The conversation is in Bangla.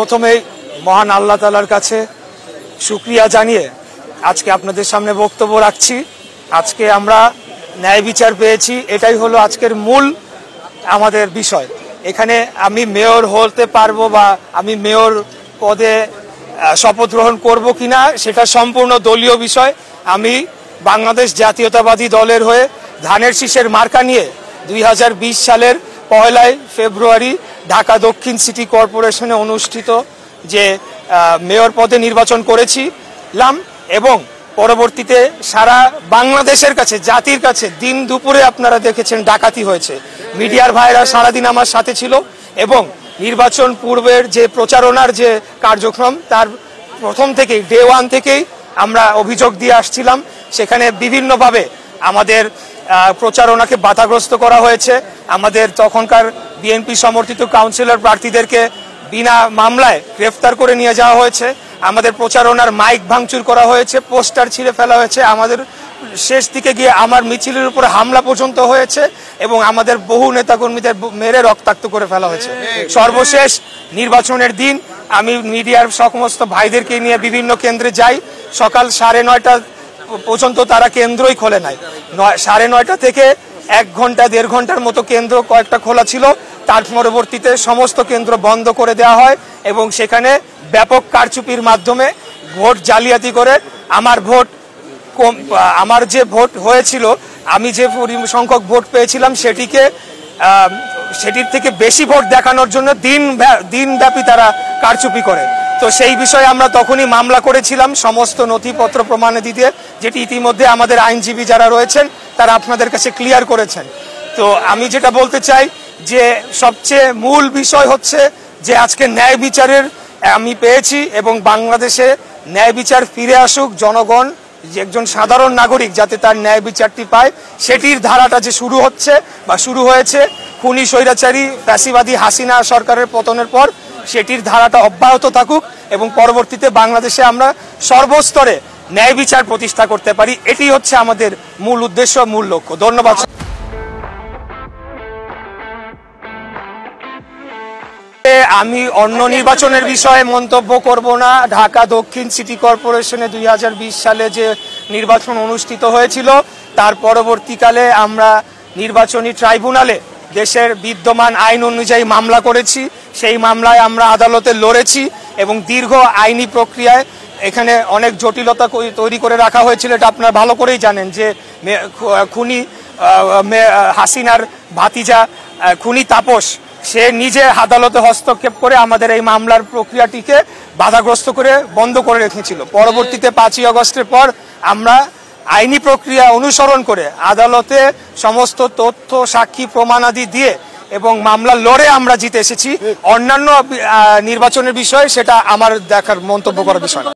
প্রথমেই মহান আল্লাহ তাআলার কাছে শুকরিয়া জানিয়ে আজকে আপনাদের সামনে বক্তব্য রাখছি। আজকে আমরা ন্যায় বিচার পেয়েছি, এটাই হলো আজকের মূল আমাদের বিষয়। এখানে আমি মেয়র হতে পারবো বা আমি মেয়র পদে শপথ গ্রহণ করব কিনা সেটা সম্পূর্ণ দলীয় বিষয়। আমি বাংলাদেশ জাতীয়তাবাদী দলের হয়ে ধানের শীষের মার্কা নিয়ে 2020 সালের 1 ফেব্রুয়ারি ঢাকা দক্ষিণ সিটি কর্পোরেশনে অনুষ্ঠিত যে মেয়র পদে নির্বাচন করেছিলাম এবং পরবর্তীতে সারা বাংলাদেশের কাছে, জাতির কাছে দিন দুপুরে আপনারা দেখেছেন ডাকাতি হয়েছে। মিডিয়ার ভাইরা সারাদিন আমার সাথে ছিল এবং নির্বাচন পূর্বের যে প্রচারণার যে কার্যক্রম তার প্রথম থেকেই ডে 1 থেকেই আমরা অভিযোগ দিয়ে আসছিলাম। সেখানে বিভিন্নভাবে আমাদের প্রচারণাকে বাধাগ্রস্ত করা হয়েছে। আমাদের তখনকার বিএনপি সমর্থিত কাউন্সিলর প্রার্থীদেরকে বিনা মামলায় গ্রেফতার করে নিয়ে যাওয়া হয়েছে। আমাদের প্রচারণার মাইক ভাঙচুর করা হয়েছে, পোস্টার ছিঁড়ে ফেলা হয়েছে। আমাদের শেষ দিকে গিয়ে আমার মিছিলের উপরে হামলা পর্যন্ত হয়েছে এবং আমাদের বহু নেতাকর্মীদের মেরে রক্তাক্ত করে ফেলা হয়েছে। সর্বশেষ নির্বাচনের দিন আমি মিডিয়ার সমস্ত ভাইদেরকে নিয়ে বিভিন্ন কেন্দ্রে যাই। সকাল 9:30 পর্যন্ত তারা কেন্দ্রই খোলে নাই। 9:30 থেকে 1 ঘন্টা 1.5 ঘন্টার মতো কেন্দ্র কয়েকটা খোলা ছিল। তার পরবর্তীতে সমস্ত কেন্দ্র বন্ধ করে দেওয়া হয় এবং সেখানে ব্যাপক কারচুপির মাধ্যমে ভোট জালিয়াতি করে আমার যে ভোট হয়েছিল, আমি যে সংখ্যক ভোট পেয়েছিলাম সেটির থেকে বেশি ভোট দেখানোর জন্য দিনব্যাপী তারা কারচুপি করে। তো সেই বিষয়ে আমরা তখনই মামলা করেছিলাম সমস্ত নথিপত্র প্রমাণে দিতে, যেটি ইতিমধ্যে আমাদের আইনজীবী যারা রয়েছেন তারা আপনাদের কাছে ক্লিয়ার করেছেন। তো আমি যেটা বলতে চাই যে সবচেয়ে মূল বিষয় হচ্ছে যে আজকে ন্যায় বিচারের আমি পেয়েছি এবং বাংলাদেশে ন্যায় বিচার ফিরে আসুক। জনগণ যে একজন সাধারণ নাগরিক যাতে তার ন্যায় বিচারটি পায়, সেটির ধারাটা যে শুরু হচ্ছে বা শুরু হয়েছে খুনি স্বৈরাচারী ফ্যাসিবাদী হাসিনা সরকারের পতনের পর, সেটির ধারাটা অব্যাহত থাকুক এবং পরবর্তীতে বাংলাদেশে আমরা সর্বস্তরে ন্যায় বিচার প্রতিষ্ঠা করতে পারি। এটি হচ্ছে আমাদের মূল উদ্দেশ্য, মূল লক্ষ্য। ধন্যবাদ। আমি অন্য নির্বাচনের বিষয়ে মন্তব্য করব না। ঢাকা দক্ষিণ সিটি কর্পোরেশনে 2020 সালে যে নির্বাচন অনুষ্ঠিত হয়েছিল তার পরবর্তীকালে আমরা নির্বাচনী ট্রাইব্যুনালে দেশের বিদ্যমান আইন অনুযায়ী মামলা করেছি। সেই মামলায় আমরা আদালতে লড়েছি এবং দীর্ঘ আইনি প্রক্রিয়ায় এখানে অনেক জটিলতা তৈরি করে রাখা হয়েছিল। এটা আপনারা ভালো করেই জানেন যে খুনি হাসিনার ভাতিজা খুনি তাপস সে নিজে আদালতে হস্তক্ষেপ করে আমাদের এই মামলার প্রক্রিয়াটিকে বাধাগ্রস্ত করে বন্ধ করে রেখেছিল। পরবর্তীতে 5ই আগস্টের পর আমরা আইনি প্রক্রিয়া অনুসরণ করে আদালতে সমস্ত তথ্য সাক্ষী প্রমাণাদি দিয়ে এবং মামলা লড়ে আমরা জিতে এসেছি। অন্যান্য নির্বাচনের বিষয়ে সেটা আমার দেখার মন্তব্য করার বিষয় না।